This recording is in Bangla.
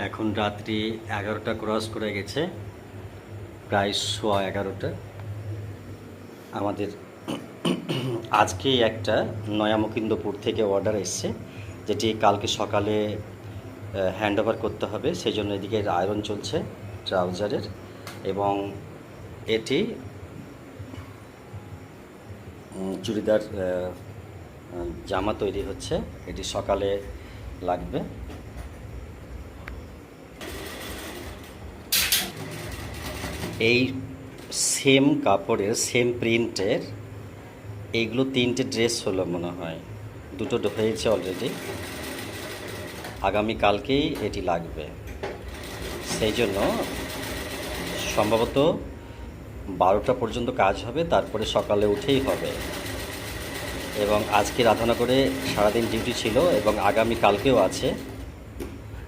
এখন রাত্রি 11টা ক্রস করে গেছে, প্রায় 11:15। আমাদের আজকেই একটা নয়ামুকিন্দপুর থেকে অর্ডার এসছে, যেটি কালকে সকালে হ্যান্ড ওভার করতে হবে। সেই জন্য এদিকে আয়রন চলছে ট্রাউজারের, এবং এটি চুড়িদার জামা তৈরি হচ্ছে, এটি সকালে লাগবে। এই সেম কাপড়ের সেম প্রিন্টের এইগুলো 3টে ড্রেস হলো মনে হয়, 2টো হয়েছে অলরেডি, আগামীকালকেই এটি লাগবে। সেই জন্য সম্ভবত 12টা পর্যন্ত কাজ হবে, তারপরে সকালে উঠেই হবে। এবং আজকে রাধানগরে সারাদিন ডিউটি ছিল এবং আগামীকালকেও আছে।